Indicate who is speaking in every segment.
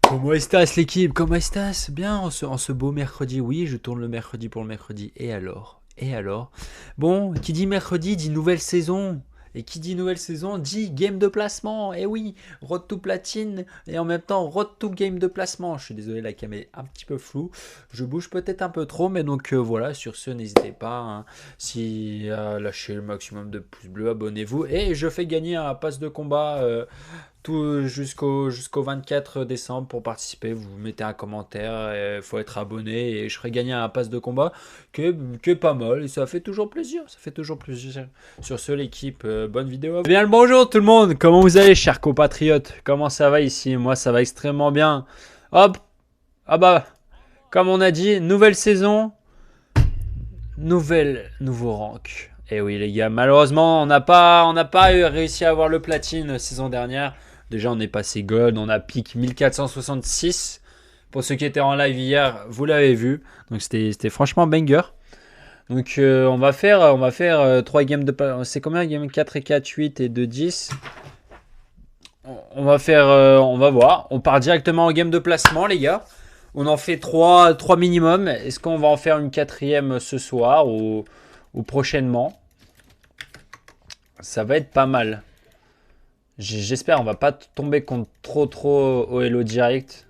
Speaker 1: Comment est-ce l'équipe? Comment est-ce? Bien en ce beau mercredi. Oui, je tourne le mercredi pour le mercredi. Et alors? Et alors? Bon, qui dit mercredi dit nouvelle saison. Et qui dit nouvelle saison dit game de placement. Et oui, road to platine et en même temps road to game de placement. Je suis désolé, la cam est un petit peu floue. Je bouge peut-être un peu trop, mais donc voilà, sur ce, n'hésitez pas si à lâcher le maximum de pouces bleus, abonnez-vous. Et je fais gagner un pass de combat. Tout jusqu'au 24 décembre pour participer. Vous mettez un commentaire, il faut être abonné et je ferai gagner un pass de combat qui est pas mal et ça fait toujours plaisir. Ça fait toujours plaisir. Sur ce, l'équipe, bonne vidéo. Bien le bonjour tout le monde, comment vous allez, chers compatriotes? Comment ça va ici? Moi, ça va extrêmement bien. Hop, ah bah, comme on a dit, nouvelle saison, nouveau rank. Et oui les gars, malheureusement, on n'a pas réussi à avoir le platine saison dernière. Déjà, on est passé gold, on a pique 1466. Pour ceux qui étaient en live hier, vous l'avez vu. Donc c'était franchement banger. Donc on va faire 3 games de... C'est combien game 4 et 4, 8 et 2, 10. On va faire... on va voir. On part directement en game de placement, les gars. On en fait 3 minimum. Est-ce qu'on va en faire une quatrième ce soir ou prochainement? Ça va être pas mal. J'espère on va pas tomber contre trop au Hello direct.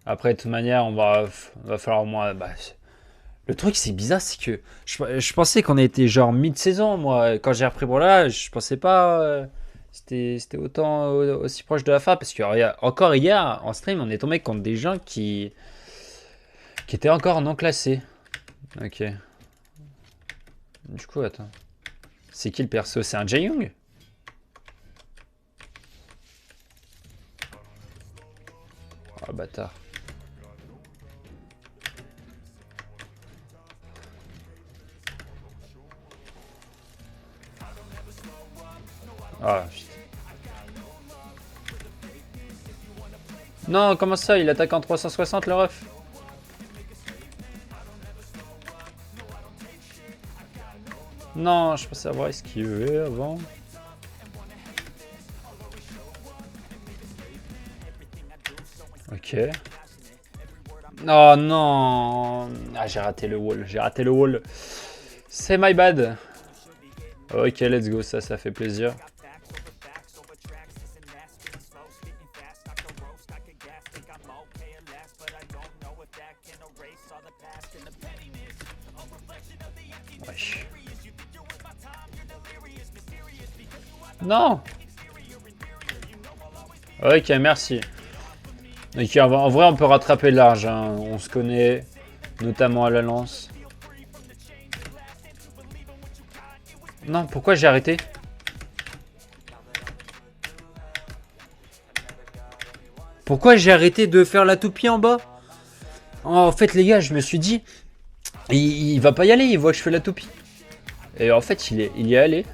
Speaker 1: Après, de toute manière, va falloir au moins. Bah, le truc, c'est bizarre, c'est que je pensais qu'on était genre mid-saison, moi. Quand j'ai repris pour là, je pensais pas. C'était autant aussi proche de la fin. Parce que encore hier, en stream, on est tombé contre des gens qui étaient encore non classés. Ok. Du coup, attends. C'est qui le perso? C'est un Jae-Young? Oh, bâtard. Ah, putain. Non, comment ça? Il attaque en 360 le ref? Non, je pensais avoir esquivé avant. Ok. Oh non. Ah, j'ai raté le wall. J'ai raté le wall. C'est my bad. Ok, let's go. Ça fait plaisir. Wesh. Non. Ok, merci. Ok, en vrai, on peut rattraper large. Hein. On se connaît, notamment à la lance. Non, pourquoi j'ai arrêté? Pourquoi j'ai arrêté de faire la toupie en bas? En fait, les gars, je me suis dit, il va pas y aller, il voit que je fais la toupie. Et en fait, il y est allé.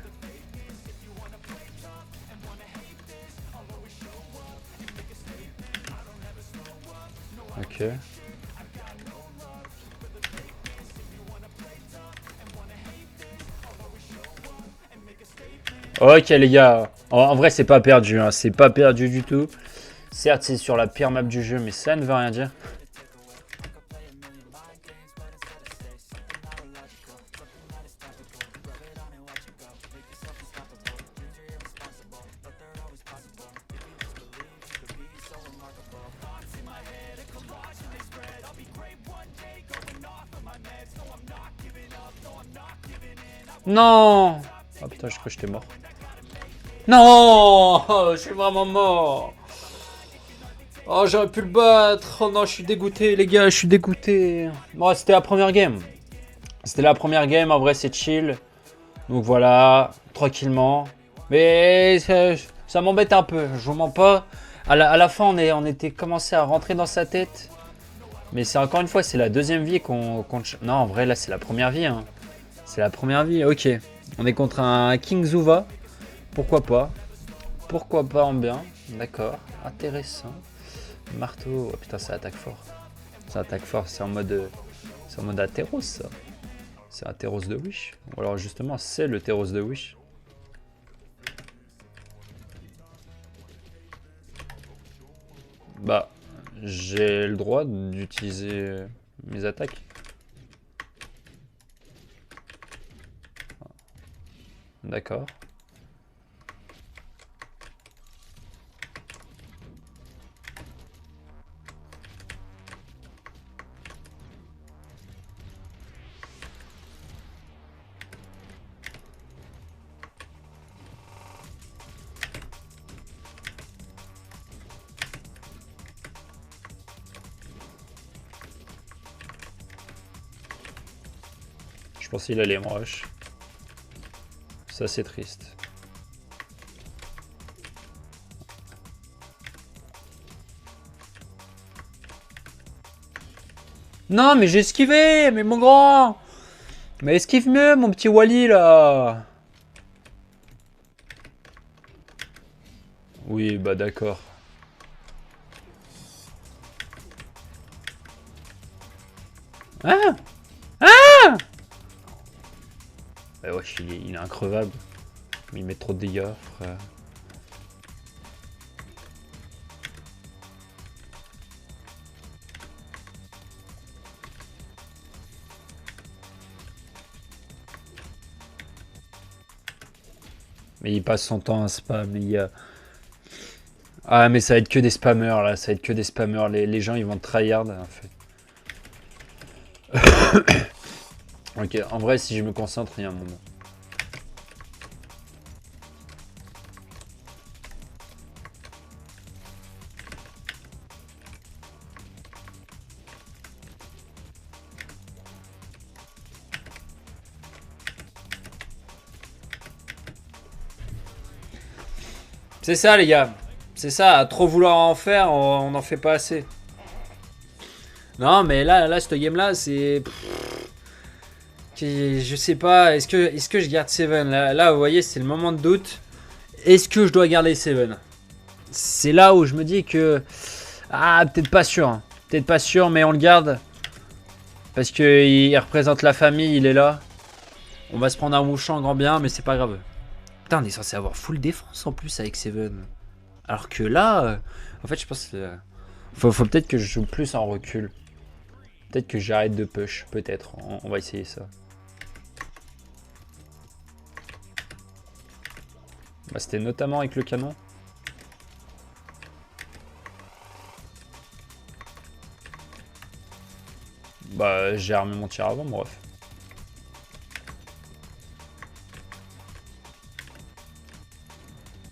Speaker 1: Ok. Ok les gars, en vrai c'est pas perdu, hein. C'est pas perdu du tout. Certes c'est sur la pire map du jeu, mais ça ne veut rien dire. Non. Oh putain, je crois que j'étais mort. Non. Je suis vraiment mort. Oh, j'aurais pu le battre. Oh non, je suis dégoûté, les gars, je suis dégoûté. Bon, c'était la première game. C'était la première game, en vrai, c'est chill. Donc voilà, tranquillement. Mais ça m'embête un peu, je vous mens pas. À la fin, on était commencé à rentrer dans sa tête. Mais c'est encore une fois, c'est la deuxième vie qu'on... Non, en vrai, là, c'est la première vie. Hein. C'est la première vie, ok. On est contre un King Zuva. Pourquoi pas? Pourquoi pas en bien? D'accord, intéressant. Marteau, oh, putain, ça attaque fort. Ça attaque fort, c'est en mode Atheros, ça. C'est un Theros de Wish. Ou alors justement, c'est le Theros de Wish. Bah, J'ai le droit d'utiliser mes attaques. D'accord. Je pense qu'il allait me rush. Ça, c'est triste. Non, mais j'ai esquivé, mais mon grand. Mais esquive mieux, mon petit Wally, là. Oui, bah d'accord. Ah! Ah! Bah wesh, il est increvable. Il met trop de dégâts, frère. Mais il passe son temps à spam, les gars. Ah, mais ça va être que des spammers, là. Ça va être que des spammers. Les gens, ils vont tryhard, en fait. Ok, en vrai, si je me concentre, il y a un moment. C'est ça, les gars. C'est ça, à trop vouloir en faire, on n'en fait pas assez. Non, mais là cette game-là, c'est... Je sais pas, est-ce que je garde Seven là, vous voyez, c'est le moment de doute. Est-ce que je dois garder Seven? C'est là où je me dis que... Ah, peut-être pas sûr. Hein. Peut-être pas sûr, mais on le garde. Parce qu'il représente la famille, il est là. On va se prendre un mouchant grand bien, mais c'est pas grave. Putain, on est censé avoir full défense en plus avec Seven. Alors que là, en fait, je pense que faut peut-être que je joue plus en recul. Peut-être que j'arrête de push, peut-être. On va essayer ça. Bah, c'était notamment avec le canon. Bah, j'ai armé mon tir avant, bref.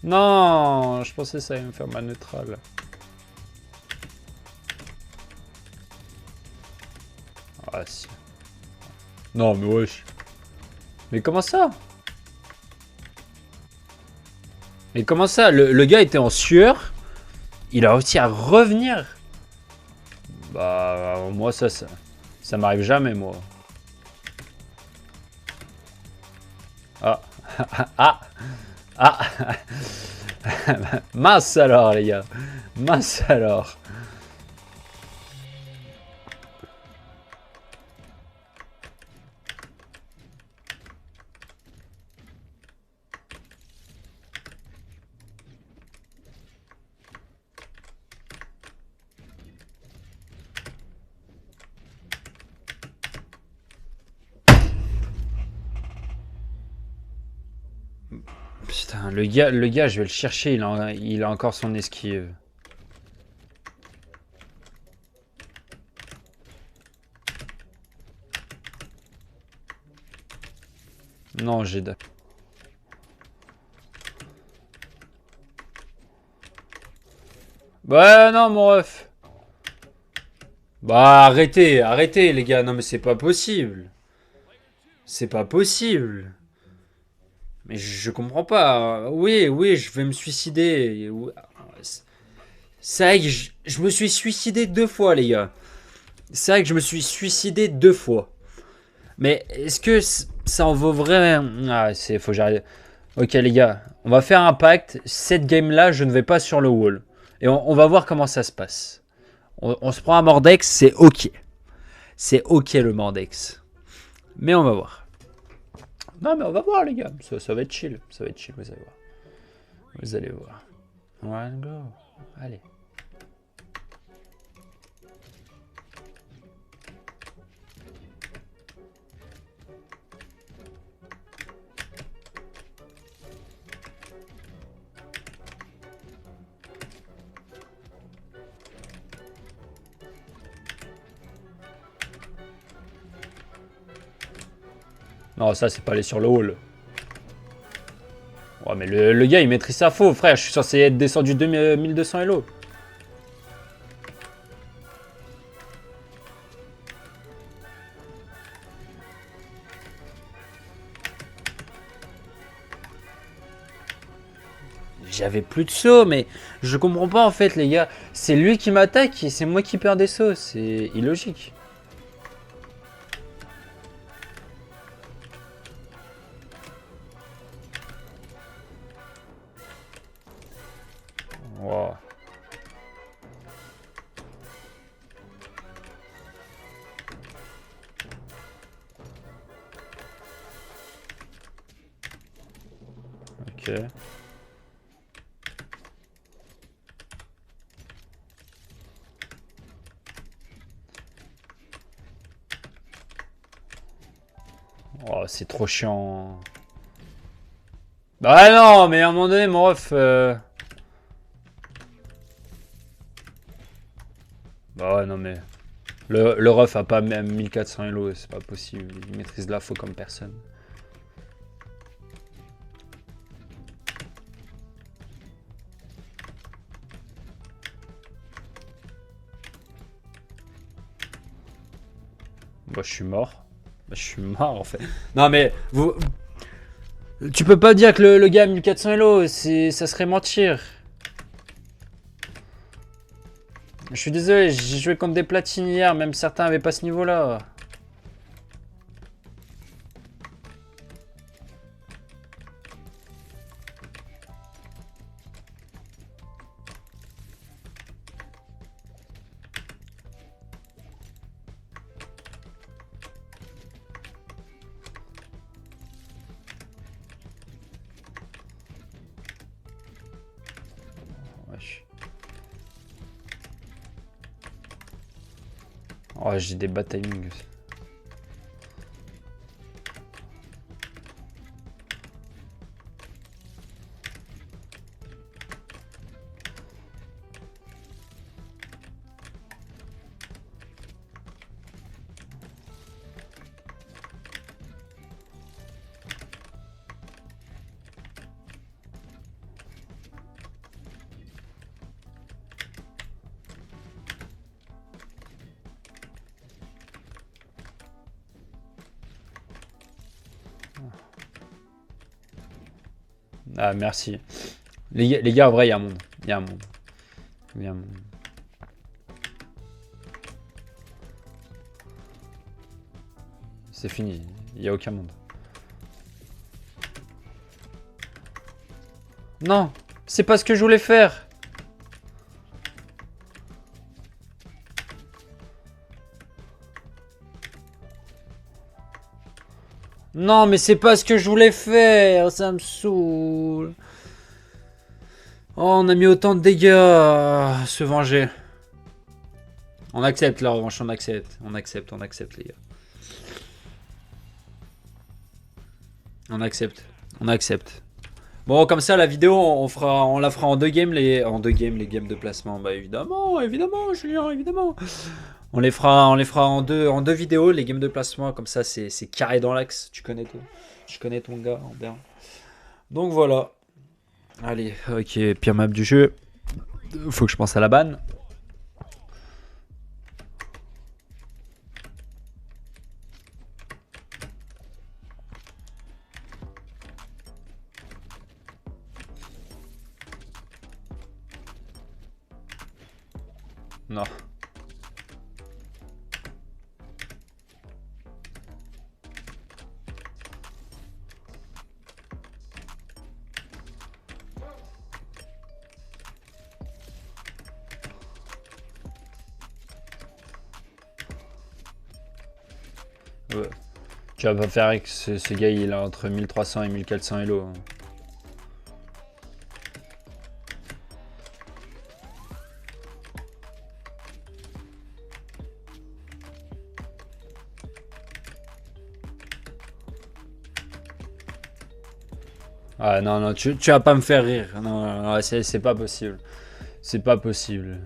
Speaker 1: Non, je pensais que ça allait me faire mal neutral. Ah si. Non mais wesh. Mais comment ça? Mais comment ça? Le gars était en sueur. Il a réussi à revenir. Bah moi ça m'arrive jamais moi. Ah. Ah. Ah. Mince alors les gars. Mince alors. Putain, le gars, je vais le chercher, il a encore son esquive. Non, j'ai... Bah non, mon ref. Bah arrêtez les gars, non mais c'est pas possible. C'est pas possible. Mais je comprends pas. Oui, je vais me suicider. C'est vrai que je me suis suicidé 2 fois, les gars. C'est vrai que je me suis suicidé 2 fois. Mais est-ce que ça en vaut vraiment? Ah, faut que j'arrête. Ok, les gars, on va faire un pacte. Cette game-là, je ne vais pas sur le wall. Et on va voir comment ça se passe. On se prend un Mordex, c'est ok. C'est ok le Mordex. Mais on va voir. Non, mais on va voir, les gars. Ça va être chill. Ça va être chill, vous allez voir. Vous allez voir. One go. Allez. Non, ça, c'est pas aller sur le hall. Ouais, mais le gars, il maîtrise sa faux, frère. Je suis censé être descendu de 1200 Elo. J'avais plus de sauts, mais je comprends pas en fait, les gars. C'est lui qui m'attaque et c'est moi qui perds des sauts. C'est illogique. Wow. Ok. Oh, c'est trop chiant. Bah non, mais à un moment donné, mon ref... Bah ouais, non mais... Le ref a pas même 1400 Elo, c'est pas possible. Il maîtrise la faux comme personne. Bah je suis mort. Bah je suis mort en fait. Non mais... Tu peux pas dire que le gars a 1400 Elo, ça serait mentir. Je suis désolé, j'ai joué contre des platines hier, même certains avaient pas ce niveau-là. Wesh. Oh, j'ai des bad timings. Ah, merci. Les gars, en vrai, il y a un monde. Il y a un monde. Il y a un monde. C'est fini. Il n'y a aucun monde. Non, c'est pas ce que je voulais faire. Non, mais c'est pas ce que je voulais faire. Ça me saoule. Oh, on a mis autant de dégâts à se venger. On accepte la revanche, on accepte. On accepte, les gars. On accepte. On accepte. Bon, comme ça, la vidéo, on la fera en deux games, les games de placement. Bah, évidemment, Julien, évidemment. On les fera en deux vidéos, les games de placement. Comme ça, c'est carré dans l'axe. Tu connais tout. Je connais ton gars, bien. Donc voilà. Allez, ok, pire map du jeu. Faut que je pense à la banne. Non. Ouais. Tu vas pas faire avec ce gars, il a entre 1300 et 1400 Elo. Hein. Ah non, non, tu vas pas me faire rire. Non, non, non, c'est pas possible. C'est pas possible.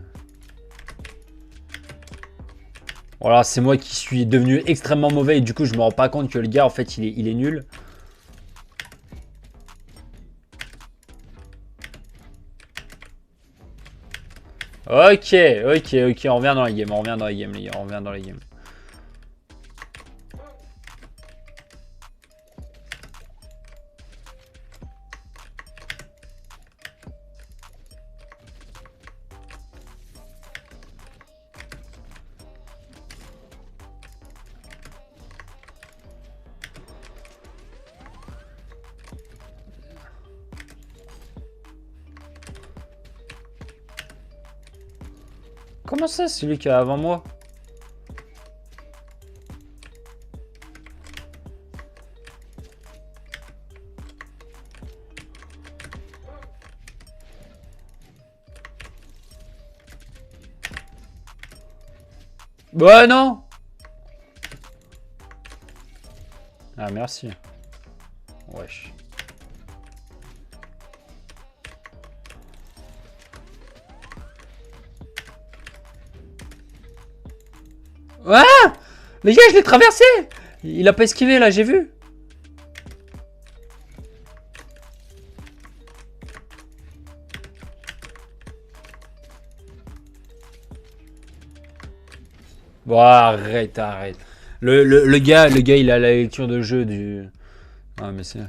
Speaker 1: Voilà, c'est moi qui suis devenu extrêmement mauvais et du coup je me rends pas compte que le gars en fait il est nul. Ok, ok, on revient dans la game, on revient dans la game les gars, on revient dans la game. Comment ça, c'est celui qui est avant moi? Bah non. Ah merci. Wesh. Ah! Les gars, je l'ai traversé! Il a pas esquivé là, j'ai vu. Bon, arrête, arrête. Le gars, il a la lecture de jeu du. Ah, mais c'est.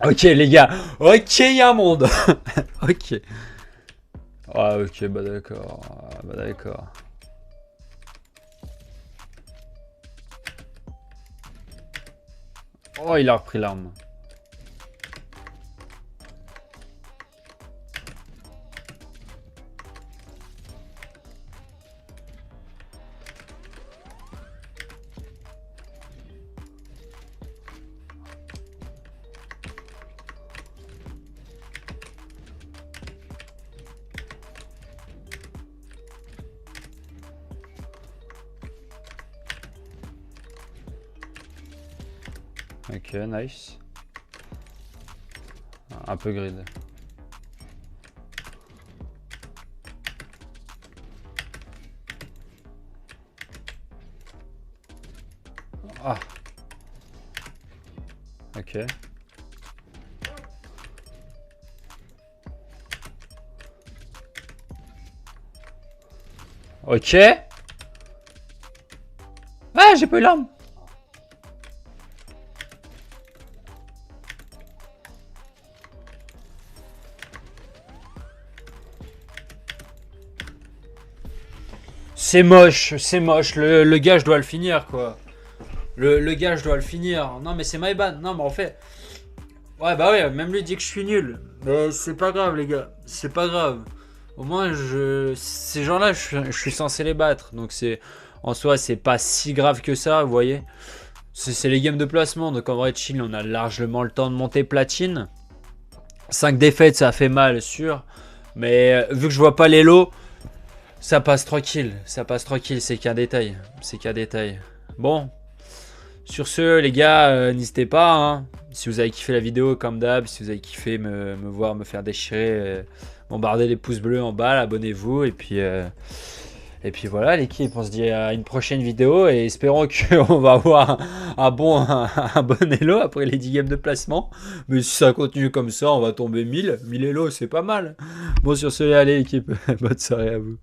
Speaker 1: Ok, les gars. Ok, il y a un monde. Ok. Ah, ok, bah d'accord. Bah d'accord. Oh, il a repris l'arme. Ok, nice. Un peu grid. Ah. Ok. Ok. Ah, j'ai pas eu l'arme. C'est moche, c'est moche. Le gars, je dois le finir, quoi. Le gars, je dois le finir. Non, mais c'est my bad. Non, mais en fait. Ouais, bah ouais, même lui dit que je suis nul. Mais c'est pas grave, les gars. C'est pas grave. Au moins, ces gens-là, je suis censé les battre. Donc, en soi, c'est pas si grave que ça, vous voyez. C'est les games de placement. Donc, en vrai, chill, on a largement le temps de monter platine. 5 défaites, ça fait mal, sûr. Mais vu que je vois pas les lots. Ça passe tranquille, c'est qu'un détail, c'est qu'un détail. Bon, sur ce les gars, n'hésitez pas, hein, si vous avez kiffé la vidéo comme d'hab, si vous avez kiffé me voir me faire déchirer, bombarder les pouces bleus en bas, abonnez-vous et puis voilà l'équipe, on se dit à une prochaine vidéo et espérons qu'on va avoir un bon elo après les 10 games de placement. Mais si ça continue comme ça, on va tomber 1000 elo, c'est pas mal. Bon sur ce, allez l'équipe, bonne soirée à vous.